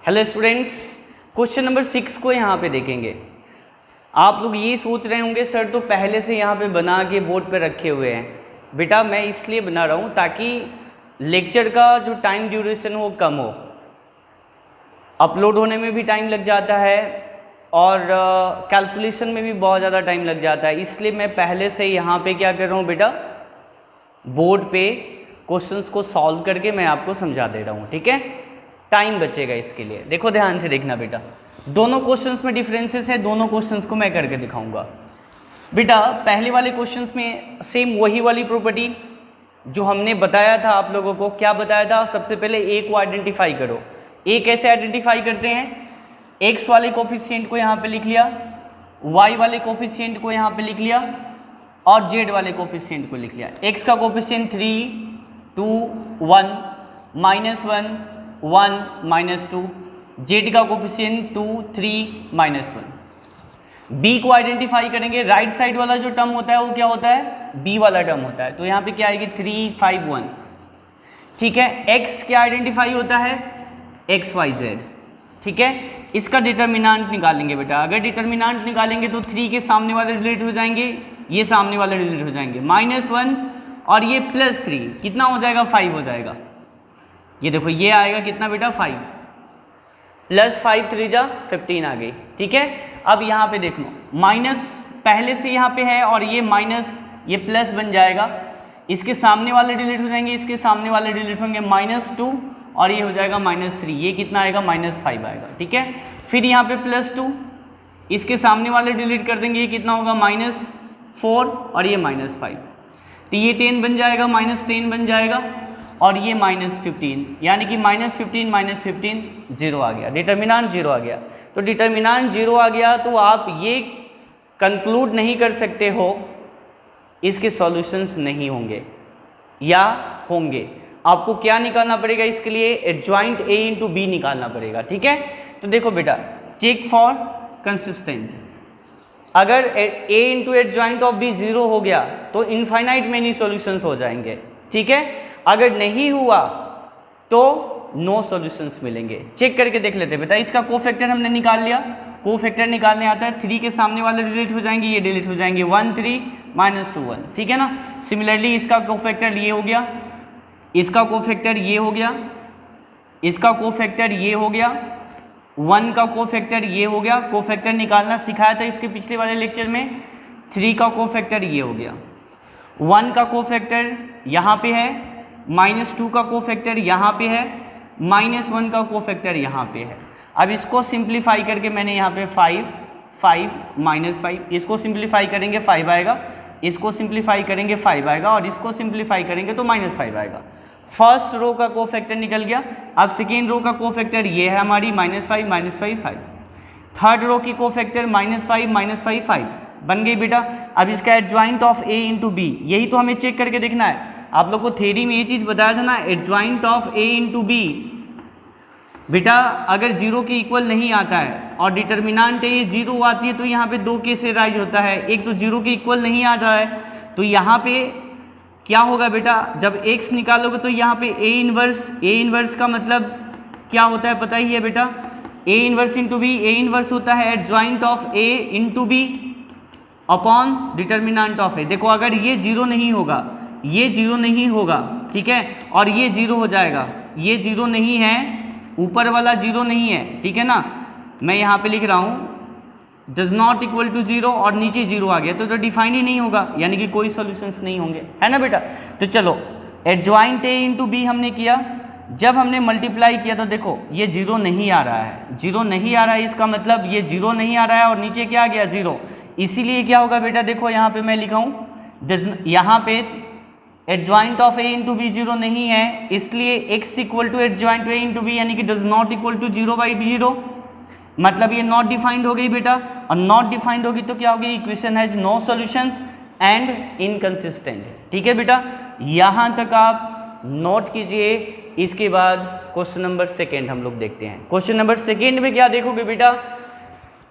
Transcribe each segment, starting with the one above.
Hello students, question number 6 को यहाँ पे देखेंगे। आप लोग ये सोच रहे होंगे सर तो पहले से यहाँ पे बना के बोर्ड पे रखे हुए हैं। बेटा मैं इसलिए बना रहा हूँ ताकि लेक्चर का जो टाइम ड्यूरेशन हो कम हो, अपलोड होने में भी टाइम लग जाता है और कैलकुलेशन में भी बहुत ज़्यादा टाइम लग जाता है। इसलिए मैं पहले से यहाँ पे क्या कर रहा हूँ बेटा, बोर्ड पे क्वेश्चंस को सॉल्व करके मैं आपको समझा दे रहा हूँ। ठीक है, टाइम बचेगा इसके लिए। देखो ध्यान से देखना बेटा, दोनों क्वेश्चंस में डिफरेंसेस है, दोनों क्वेश्चंस को मैं करके दिखाऊंगा। बेटा पहले वाले क्वेश्चंस में सेम वही वाली प्रॉपर्टी जो हमने बताया था आप लोगों को। क्या बताया था? सबसे पहले ए को आइडेंटिफाई करो। ए कैसे आइडेंटिफाई करते हैं? एक्स वाले कोफिशिएंट को यहाँ पे लिख लिया, वाई वाले कोफिशिएंट को यहाँ पे लिख लिया और जेड वाले कोफिशिएंट को लिख लिया। एक्स का कोफिशिएंट 3, 2, 1, -1, 1, -2, जेड का कोफिशिएंट 2, 3, -1। बी को आइडेंटिफाई करेंगे, राइट साइड वाला जो टर्म होता है वो क्या होता है? बी वाला टर्म होता है, तो यहाँ पे क्या आएगी? 3, 5, 1। ठीक है, एक्स क्या आइडेंटिफाई होता है? X, y, z. ठीक है, इसका डिटर्मिनेंट निकालेंगे बेटा। अगर डिटर्मिनेंट निकालेंगे तो 3 के सामने वाले डिलीट हो जाएंगे, ये सामने वाले डिलीट हो जाएंगे, -1 और ये +3 कितना हो जाएगा? 5 हो जाएगा। ये देखो ये आएगा कितना बेटा? 5 + 5 3 जा 15 आ गई। ठीक है, अब यहाँ पे देख लो, माइनस पहले से यहाँ पे है और ये माइनस ये प्लस बन जाएगा। इसके सामने वाले डिलीट हो जाएंगे, इसके सामने वाले डिलीट होंगे, -2 और ये हो जाएगा -3। ये कितना आएगा? -5 आएगा। ठीक है, फिर यहाँ पे +2, इसके सामने वाले डिलीट कर देंगे, ये कितना होगा? -4 और ये -5, तो ये 10 बन जाएगा, -10 बन जाएगा और ये -15, यानी कि -15 0 आ गया, डिटर्मिनेंट 0 आ गया। तो डिटर्मिनेंट 0 आ गया तो आप ये कंक्लूड नहीं कर सकते हो इसके सॉल्यूशंस नहीं होंगे या होंगे। आपको क्या निकालना पड़ेगा इसके लिए? एडजॉइंट ए इंटू बी निकालना पड़ेगा। ठीक है, तो देखो बेटा, चेक फॉर कंसिस्टेंट। अगर a into adjoint of b 0 हो गया तो इनफाइनाइट मेनी सॉल्यूशंस हो जाएंगे। ठीक है, अगर नहीं हुआ तो नो सॉल्यूशंस मिलेंगे। चेक करके देख लेते हैं बेटा। इसका कोफैक्टर हमने निकाल लिया, कोफैक्टर निकालने आता है, 3 के सामने वाले डिलीट हो जाएंगे, ये डिलीट हो जाएंगे, 1, 3, -2, 1। ठीक है ना। सिमिलरली इसका कोफैक्टर ये हो गया, इसका कोफैक्टर ये हो गया, इसका कोफैक्टर ये हो गया, 1 का कोफैक्टर ये हो गया। कोफैक्टर निकालना सिखाया था इसके पिछले वाले लेक्चर में। 3 का कोफैक्टर ये हो गया, 1 का कोफैक्टर यहाँ पे है, -2 का कोफैक्टर यहाँ पे है, -1 का कोफैक्टर यहाँ पे है। अब इसको सिंप्लीफाई करके मैंने यहाँ पे 5, -5, इसको सिंप्लीफाई करेंगे 5 आएगा, इसको सिंप्लीफाई करेंगे 5 आएगा और इसको सिंप्लीफाई करेंगे तो -5 आएगा। फर्स्ट रो का कोफैक्टर निकल गया। अब सेकेंड रो का कोफैक्टर ये है हमारी, -5, 5। थर्ड रो की कोफैक्टर -5, 5 बन गई बेटा। अब इसका adjoint of A into b, यही तो हमें चेक करके देखना है। आप लोग को थ्योरी में ये चीज़ बताया था ना, adjoint of A into b. बेटा अगर 0 के इक्वल नहीं आता है और डिटर्मिनेंट ए 0 आती है तो यहाँ पे 2 केस राइज होता है। एक तो 0 के इक्वल नहीं आता है तो यहाँ पे क्या होगा बेटा, जब x निकालोगे तो यहाँ पे ए इनवर्स का मतलब क्या होता है पता ही है बेटा, A inverse into B. A inverse होता है adjoint of A into B upon determinant of A. देखो अगर ये 0 नहीं होगा, ये 0 नहीं होगा, ठीक है, और ये 0 हो जाएगा, ये 0 नहीं है, ऊपर वाला 0 नहीं है, ठीक है ना। मैं यहाँ पे लिख रहा हूँ डज नॉट इक्वल टू 0 और नीचे 0 आ गया तो डिफाइन ही नहीं होगा, यानी कि कोई सॉल्यूशंस नहीं होंगे, है ना बेटा। तो चलो एडजॉइंट ए इंटू बी हमने किया, जब हमने मल्टीप्लाई किया तो देखो ये 0 नहीं आ रहा है, 0 नहीं आ रहा है, इसका मतलब ये 0 नहीं आ रहा है और नीचे क्या आ गया? 0। इसीलिए क्या होगा बेटा, देखो यहाँ पे मैं लिखा हूँ, यहाँ पे adjoint of A into b 0 नहीं है, इसलिए x equal to adjoint a into b, यानी कि डज नॉट इक्वल टू 0/0, मतलब ये नॉट डिफाइंड हो गई बेटा। और नॉट डिफाइंड होगी तो क्या होगी? Equation has no solutions and inconsistent. ठीक है बेटा, यहाँ तक आप नोट कीजिए। इसके बाद क्वेश्चन नंबर 2 हम लोग देखते हैं। क्वेश्चन नंबर 2 में क्या देखोगे बेटा,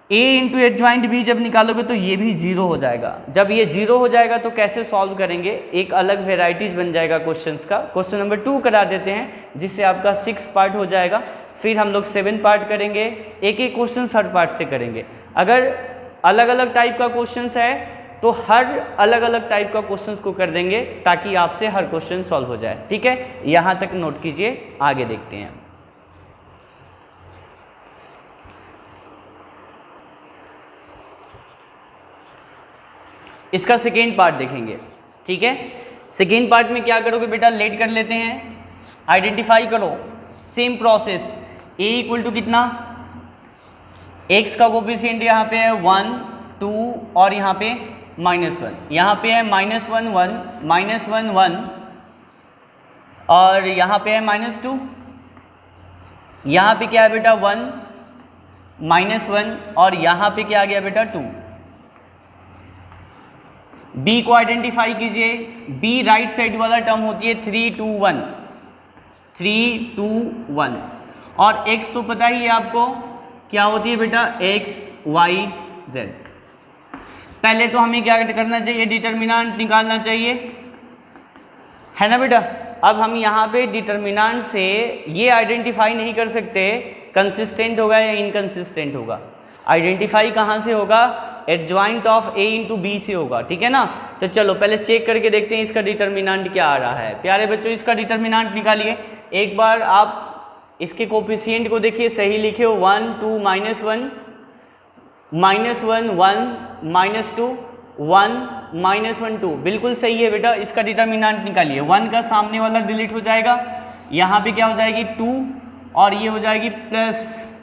a इंटू एडजॉइंट b जब निकालोगे तो ये भी 0 हो जाएगा। जब ये 0 हो जाएगा तो कैसे सॉल्व करेंगे, एक अलग वेराइटीज बन जाएगा क्वेश्चंस का। क्वेश्चन नंबर 2 करा देते हैं जिससे आपका 6 पार्ट हो जाएगा, फिर हम लोग 7 पार्ट करेंगे, एक एक क्वेश्चन हर पार्ट से करेंगे। अगर अलग अलग टाइप का क्वेश्चंस है तो हर अलग अलग टाइप का क्वेश्चंस को कर देंगे ताकि आपसे हर क्वेश्चन सॉल्व हो जाए। ठीक है, यहाँ तक नोट कीजिए, आगे देखते हैं। इसका सेकेंड पार्ट देखेंगे। ठीक है, सेकेंड पार्ट में क्या करोगे बेटा, लेट कर लेते हैं, आइडेंटिफाई करो, same process. a equal to कितना, x का कोफिशिएंट यहाँ पे है 1 2 और यहाँ पे -1, यहाँ पे है -1 1 -1 1 और यहाँ पे है -2, यहाँ पे क्या है बेटा 1 -1 और यहाँ पे क्या आ गया बेटा 2। b को आइडेंटिफाई कीजिए, b राइट साइड वाला टर्म होती है 3 2 1 3 2 1 और x तो पता ही है आपको क्या होती है बेटा x y z। पहले तो हमें क्या करना चाहिए, डिटर्मिनेंट निकालना चाहिए, है ना बेटा। अब हम यहाँ पे डिटर्मिनेंट से ये आइडेंटिफाई नहीं कर सकते कंसिस्टेंट होगा या इनकंसिस्टेंट होगा। आइडेंटिफाई कहाँ से होगा, adjoint of a into b से होगा। ठीक है ना, तो चलो पहले चेक करके देखते हैं इसका डिटर्मिनेंट क्या आ रहा है। प्यारे बच्चों, इसका डिटर्मिनेंट निकालिए। एक बार आप इसके कोफिशिएंट को देखिए, सही लिखे हो 1 2 -1 -1 1 -2 1 -1 2, बिल्कुल सही है बेटा। इसका डिटर्मिनेंट निकालिए। 1 का सामने वाला डिलीट हो जाएगा, यहाँ पे क्या हो जाएगी 2 और ये हो जाएगी +2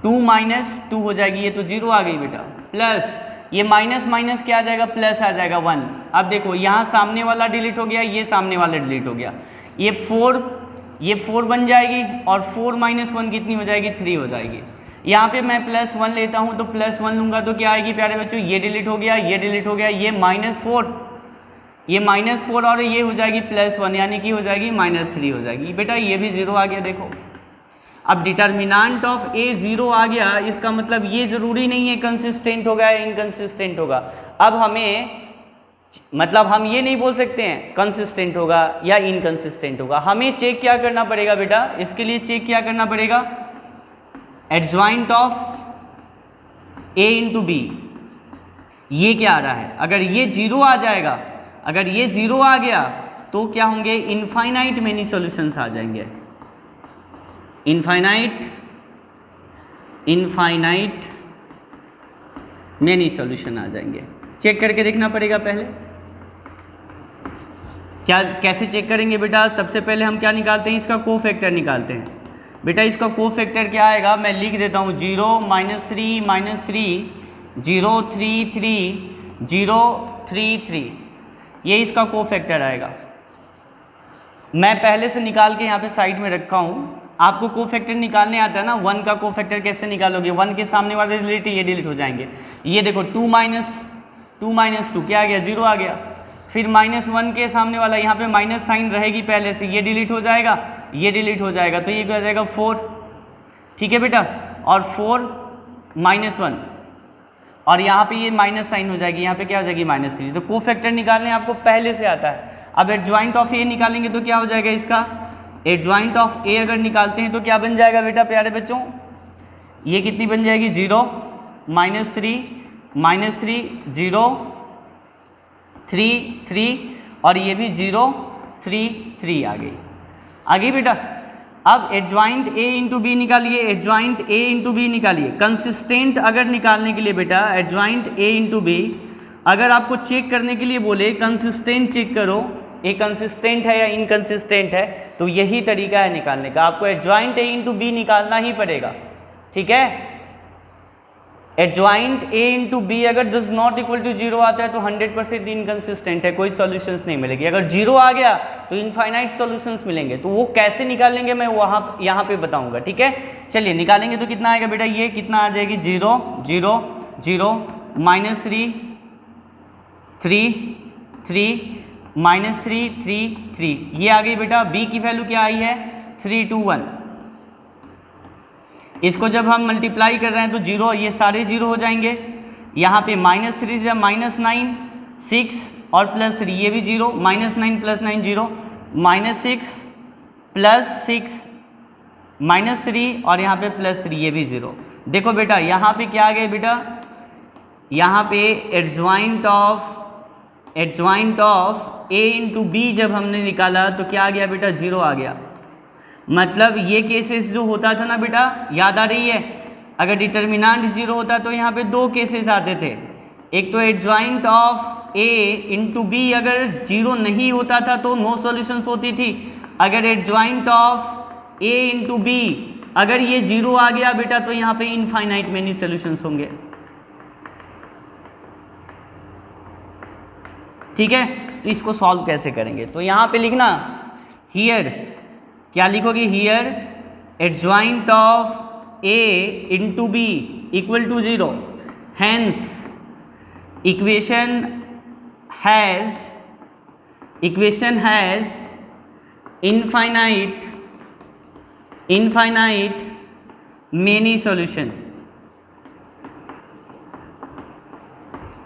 -2 हो जाएगी, ये तो 0 आ गई बेटा, प्लस ये माइनस माइनस क्या आ जाएगा, प्लस आ जाएगा 1। अब देखो यहाँ सामने वाला डिलीट हो गया, ये सामने वाला डिलीट हो गया, ये 4 बन जाएगी और 4 - 1 कितनी हो जाएगी, 3 हो जाएगी। यहाँ पे मैं +1 लेता हूँ तो +1 लूँगा तो क्या आएगी प्यारे बच्चों, ये डिलीट हो गया, ये डिलीट हो गया, ये -4, ये -4 और ये हो जाएगी +1 यानी कि हो जाएगी -3 हो जाएगी। बेटा ये भी 0 आ गया देखो। अब डिटर्मिनेंट ऑफ a 0 आ गया, इसका मतलब ये जरूरी नहीं है कंसिस्टेंट होगा या इनकंसिस्टेंट होगा। अब हमें मतलब हम ये नहीं बोल सकते हैं कंसिस्टेंट होगा या इनकंसिस्टेंट होगा। हमें चेक क्या करना पड़ेगा बेटा, इसके लिए चेक क्या करना पड़ेगा, adjoint of a into b, ये क्या आ रहा है। अगर ये 0 आ जाएगा, अगर ये 0 आ गया तो क्या होंगे, इनफाइनाइट मेनी सॉल्यूशंस आ जाएंगे, इनफाइनाइट मेनी सॉल्यूशन आ जाएंगे। चेक करके देखना पड़ेगा पहले। क्या कैसे चेक करेंगे बेटा, सबसे पहले हम क्या निकालते हैं, इसका कोफैक्टर निकालते हैं। बेटा इसका कोफैक्टर क्या आएगा, मैं लिख देता हूँ 0 -3 -3 0 3 3 0 3 3, ये इसका कोफैक्टर आएगा। मैं पहले से निकाल के यहाँ पे साइड में रखा हूँ। आपको कोफैक्टर निकालने आता है ना, 1 का कोफैक्टर कैसे निकालोगे, 1 के सामने वाले डिलीट, ये डिलीट हो जाएंगे। ये देखो 2 -2 क्या आ गया, 0 आ गया। फिर -1 के सामने वाला, यहाँ पे माइनस साइन रहेगी पहले से, ये डिलीट हो जाएगा, ये डिलीट हो जाएगा, तो ये क्या हो जाएगा 4। ठीक है बेटा, और 4 -1 और यहाँ पे ये माइनस साइन हो जाएगी, यहाँ पे क्या हो जाएगी -3। तो कोफैक्टर निकालने आपको पहले से आता है। अब एडजॉइंट ऑफ ए निकालेंगे तो क्या हो जाएगा, इसका एडजॉइंट ऑफ ए अगर निकालते हैं तो क्या बन जाएगा बेटा प्यारे बच्चों, ये कितनी बन जाएगी 0 -3 0 3 3 और ये भी 0 3 3 आ गई बेटा। अब एडजॉइंट ए इंटू बी निकालिए, एडजॉइंट ए इंटू बी निकालिए। कंसिस्टेंट अगर निकालने के लिए बेटा एडजॉइंट ए इंटू बी, अगर आपको चेक करने के लिए बोले कंसिस्टेंट चेक करो, ये कंसिस्टेंट है या इनकंसिस्टेंट है, तो यही तरीका है निकालने का। आपको एडजॉइंट ए इंटू बी निकालना ही पड़ेगा। ठीक है, एडजॉइंट ए इंटू बी अगर डज नॉट इक्वल टू 0 आता है तो 100% इनकंसिस्टेंट है, कोई सॉल्यूशंस नहीं मिलेगी। अगर 0 आ गया तो इनफाइनाइट सॉल्यूशंस मिलेंगे। तो वो कैसे निकालेंगे मैं यहाँ पे बताऊंगा। ठीक है, चलिए निकालेंगे तो कितना आएगा बेटा, ये कितना आ जाएगी 0 0 0 -3 3 3 -3 3 3, ये आ गई बेटा। बी की वैल्यू क्या आई है 3 2 1। इसको जब हम मल्टीप्लाई कर रहे हैं तो जीरो, ये सारे जीरो हो जाएंगे। यहाँ पे -3 या -9, 6 और +3 ये भी जीरो, -9 + 9 जीरो, -6 + 6 -3 और यहाँ पे +3 ये भी जीरो। देखो बेटा यहाँ पे क्या आ गया बेटा, यहाँ पे एडजॉइंट ऑफ A × B जब हमने निकाला तो क्या आ गया बेटा, जीरो आ गया। मतलब ये केसेस जो होता था ना बेटा, याद आ रही है, अगर डिटर्मिनेंट जीरो होता तो यहाँ पे दो केसेस आते थे। एक तो एडजॉइंट ऑफ A × B अगर जीरो नहीं होता था तो नो सॉल्यूशंस होती थी। अगर एडजॉइंट ऑफ A × B अगर ये जीरो आ गया बेटा तो यहाँ पे इनफाइनाइट मेनी सॉल्यूशंस होंगे। ठीक है, तो इसको सॉल्व कैसे करेंगे, तो यहाँ पे लिखना हियर, क्या लिखोगे, here adjoint of A × B = 0, hence equation has infinite many solution,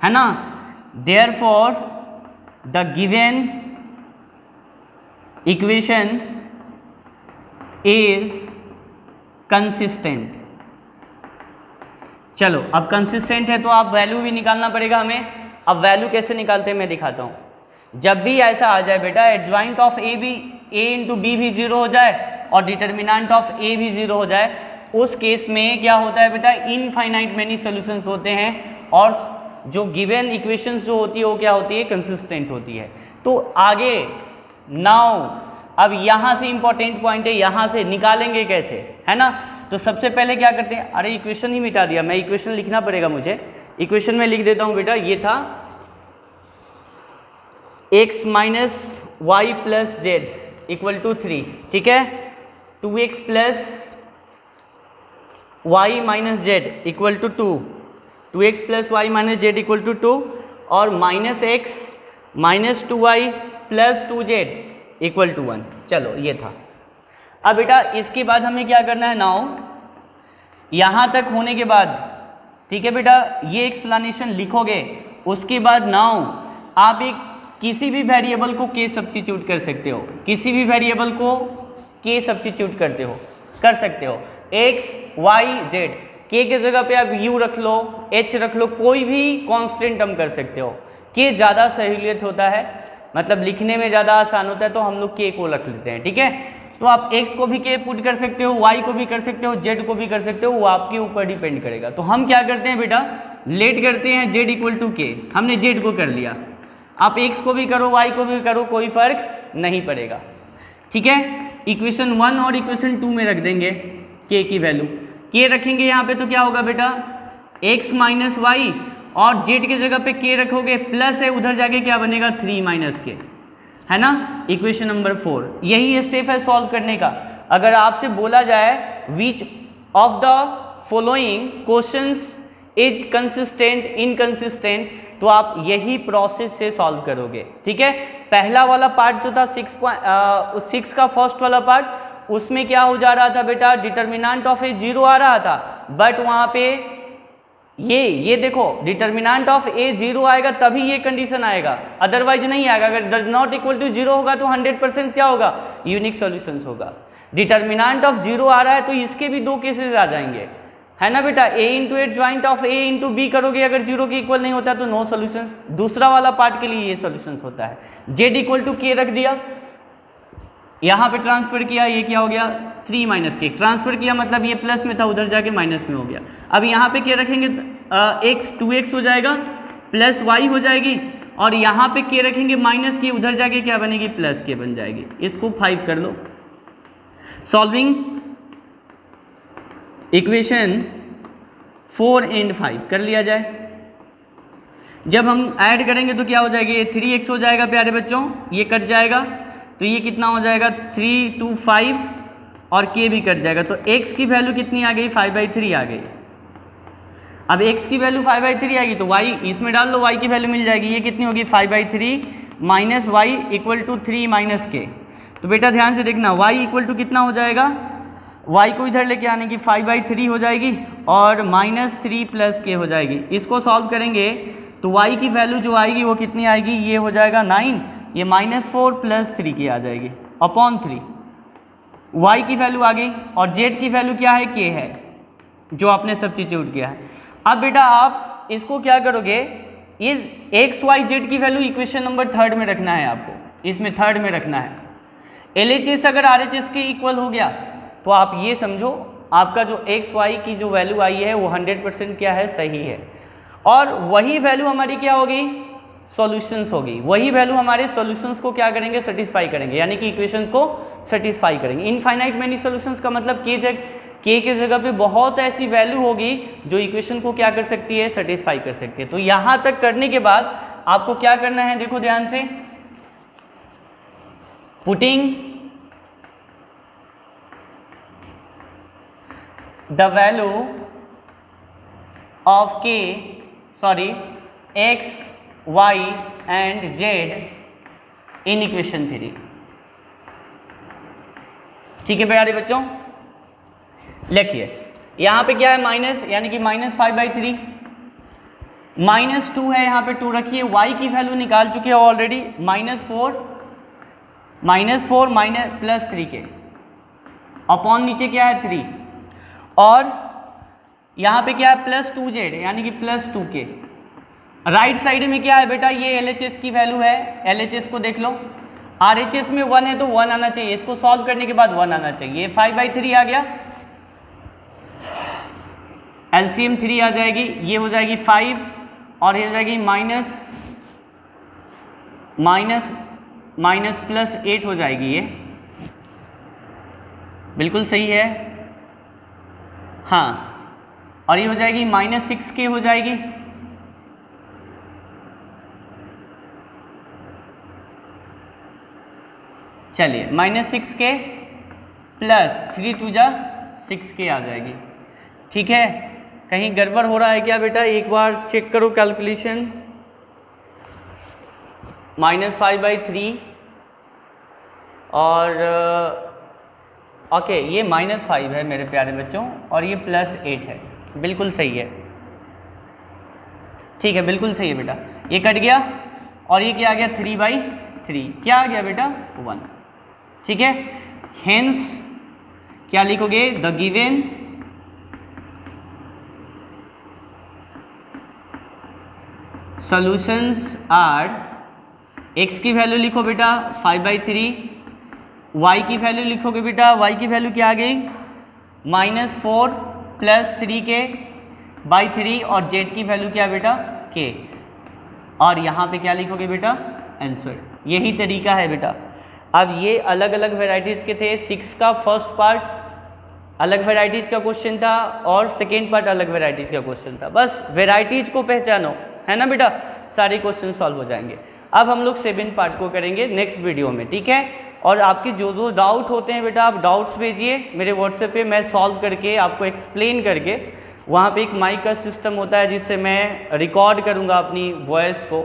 है ना। therefore the given equation is consistent। चलो अब कंसिस्टेंट है तो आप वैल्यू भी निकालना पड़ेगा हमें। अब वैल्यू कैसे निकालते हैं मैं दिखाता हूँ। जब भी ऐसा आ जाए बेटा एडजॉइंट ऑफ A × B भी जीरो हो जाए और डिटर्मिनेंट ऑफ A भी जीरो हो जाए, उस केस में क्या होता है बेटा, इनफाइनाइट मेनी सॉल्यूशंस होते हैं और जो गिवन इक्वेशंस जो होती है वो क्या होती है, कंसिस्टेंट होती है। तो आगे नाउ अब यहाँ से इंपॉर्टेंट पॉइंट है, यहाँ से निकालेंगे कैसे, है ना। तो सबसे पहले क्या करते हैं, अरे इक्वेशन ही मिटा दिया, मैं इक्वेशन लिखना पड़ेगा मुझे। इक्वेशन में लिख देता हूँ बेटा, ये था x - y + z = 3, ठीक है। 2x + y - z = 2, 2x + y - z = 2 और -x - 2y + 2z = 1। चलो ये था। अब बेटा इसके बाद हमें क्या करना है, नाउ यहाँ तक होने के बाद, ठीक है बेटा, ये एक्सप्लेनेशन लिखोगे, उसके बाद नाउ आप एक किसी भी वेरिएबल को k सब्स्टिट्यूट कर सकते हो, किसी भी वेरिएबल को k सब्स्टिट्यूट कर सकते हो, x y z, k के जगह पे आप u रख लो, h रख लो, कोई भी कांस्टेंट हम कर सकते हो। k ज़्यादा सहूलियत होता है, मतलब लिखने में ज़्यादा आसान होता है, तो हम लोग k को रख लेते हैं, ठीक है। तो आप x को भी k पुट कर सकते हो, y को भी कर सकते हो, z को भी कर सकते हो, वो आपके ऊपर डिपेंड करेगा। तो हम क्या करते हैं बेटा, लेट करते हैं z = k, हमने z को कर लिया, आप x को भी करो y को भी करो, कोई फर्क नहीं पड़ेगा, ठीक है। इक्वेशन 1 और इक्वेशन 2 में रख देंगे k की वैल्यू, k रखेंगे यहाँ पे तो क्या होगा बेटा, x - y और z की जगह पे k रखोगे, प्लस है उधर जाके क्या बनेगा, 3 - k, है ना। इक्वेशन नंबर 4, यही स्टेप है सॉल्व करने का। अगर आपसे बोला जाए which of the following questions is consistent inconsistent, तो आप यही प्रोसेस से सॉल्व करोगे, ठीक है। पहला वाला पार्ट जो था 6 का फर्स्ट वाला पार्ट, उसमें क्या हो जा रहा था बेटा, डिटर्मिनेंट ऑफ A 0 आ रहा था, बट वहां पे ये देखो डिटर्मिनेंट ऑफ A 0 आएगा तभी ये कंडीशन आएगा, अदरवाइज नहीं आएगा। अगर डज नॉट इक्वल टू 0 होगा तो 100% क्या होगा, यूनिक सॉल्यूशंस होगा। डिटर्मिनेंट ऑफ 0 आ रहा है तो इसके भी दो केसेस आ जाएंगे, है ना बेटा। A × adjoint of A × B करोगे, अगर 0 के इक्वल नहीं होता तो नो सॉल्यूशंस। दूसरा वाला पार्ट के लिए ये सॉल्यूशंस होता है। Z = k रख दिया, यहाँ पे ट्रांसफर किया, ये क्या हो गया, 3 - k ट्रांसफर किया, मतलब ये प्लस में था उधर जाके माइनस में हो गया। अब यहाँ पे क्या रखेंगे, x 2x हो जाएगा, प्लस y हो जाएगी, और यहाँ पे k रखेंगे -k, उधर जाके क्या बनेगी, +k बन जाएगी। इसको 5 कर लो। सॉल्विंग इक्वेशन 4 और 5 कर लिया जाए। जब हम ऐड करेंगे तो क्या हो जाएगा, ये 3x हो जाएगा प्यारे बच्चों, ये कट जाएगा तो ये कितना हो जाएगा, 3 2 5 और k भी कट जाएगा, तो x की वैल्यू कितनी आ गई, 5/3 आ गई। अब x की वैल्यू 5/3 आएगी तो y इसमें डाल लो, y की वैल्यू मिल जाएगी, ये कितनी होगी, 5/3 - y = 3 - k। तो बेटा ध्यान से देखना, y = कितना हो जाएगा, y को इधर लेके आने की 5/3 हो जाएगी और -3 + k हो जाएगी। इसको सॉल्व करेंगे तो y की वैल्यू जो आएगी वो कितनी आएगी, ये हो जाएगा 9, ये -4 + 3k आ जाएगी अपॉन 3। y की वैल्यू आ गई और z की वैल्यू क्या है, k है, जो आपने सब्स्टिट्यूट किया है। अब बेटा आप इसको क्या करोगे, ये x y z की वैल्यू इक्वेशन नंबर 3 में रखना है आपको, इसमें 3 में रखना है। LHS अगर RHS के इक्वल हो गया तो आप ये समझो आपका जो x y की जो वैल्यू आई है वो 100% क्या है, सही है। और वही वैल्यू हमारी क्या होगी, सॉल्यूशंस होगी। वही वैल्यू हमारे सॉल्यूशंस को क्या करेंगे, सेटिस्फाई करेंगे, यानी कि इक्वेशन को सेटिस्फाई करेंगे। इनफाइनाइट मेनी सॉल्यूशंस का मतलब k के जगह पे बहुत ऐसी वैल्यू होगी जो इक्वेशन को क्या कर सकती है, सेटिस्फाई कर सकती है। तो यहां तक करने के बाद आपको क्या करना है, देखो ध्यान से, putting the value of x, y and z in equation 3। ठीक है प्यारे बच्चों, लिखिए यहां पे क्या है, माइनस, यानी कि -5/3, -2 है, यहां पे 2 रखिए। y की वैल्यू निकाल चुके हैं ऑलरेडी, -4 + 3k अपॉन नीचे क्या है 3, और यहाँ पे क्या है +2z, यानी कि +2k। राइट साइड में क्या है बेटा, ये LHS की वैल्यू है, LHS को देख लो, RHS में 1 है तो 1 आना चाहिए, इसको सॉल्व करने के बाद 1 आना चाहिए। 5/3 आ गया, LCM 3 आ जाएगी, ये हो जाएगी 5 और ये हो जाएगी +8 हो जाएगी, ये बिल्कुल सही है, हाँ, और ये हो जाएगी -6k हो जाएगी, चलिए -6k + 3 × 2 = 6k आ जाएगी। ठीक है, कहीं गड़बड़ हो रहा है क्या बेटा, एक बार चेक करो कैलकुलेशन। -5/3 और ओके, ये -5 है मेरे प्यारे बच्चों और ये +8 है, बिल्कुल सही है। ठीक है, बिल्कुल सही है बेटा, ये कट गया और ये क्या आ गया 3/3, क्या आ गया बेटा 1। ठीक है, हेंस क्या लिखोगे, the given solutions are, x की वैल्यू लिखो बेटा 5/3, y की वैल्यू लिखोगे बेटा, y की वैल्यू क्या आ गई -4 + 3k/3 और z की वैल्यू क्या बेटा k, और यहाँ पे क्या लिखोगे बेटा आंसर। यही तरीका है बेटा। अब ये अलग अलग वेराइटीज़ के थे, 6 का फर्स्ट पार्ट अलग वेराइटीज़ का क्वेश्चन था और सेकेंड पार्ट अलग वेराइटीज़ का क्वेश्चन था। बस वेराइटीज़ को पहचानो, है ना बेटा, सारे क्वेश्चन सॉल्व हो जाएंगे। अब हम लोग 7 पार्ट को करेंगे नेक्स्ट वीडियो में, ठीक है। और आपके जो जो डाउट होते हैं बेटा, आप डाउट्स भेजिए मेरे व्हाट्सएप पे, मैं सॉल्व करके आपको एक्सप्लेन करके, वहाँ पे एक माइक का सिस्टम होता है जिससे मैं रिकॉर्ड करूँगा अपनी वॉइस को,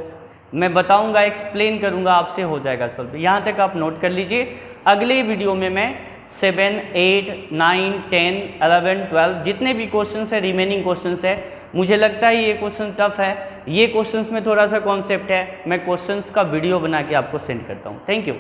मैं बताऊँगा, एक्सप्लेन करूँगा, आपसे हो जाएगा सॉल्व। यहाँ तक आप नोट कर लीजिए। अगले वीडियो में मैं 7, 8, 9, 10, 11, 12 जितने भी क्वेश्चंस है, रिमेनिंग क्वेश्चंस है, मुझे लगता है ये क्वेश्चन टफ है, ये क्वेश्चंस में थोड़ा सा कॉन्सेप्ट है, मैं क्वेश्चंस का वीडियो बना के आपको सेंड करता हूँ। Thank you.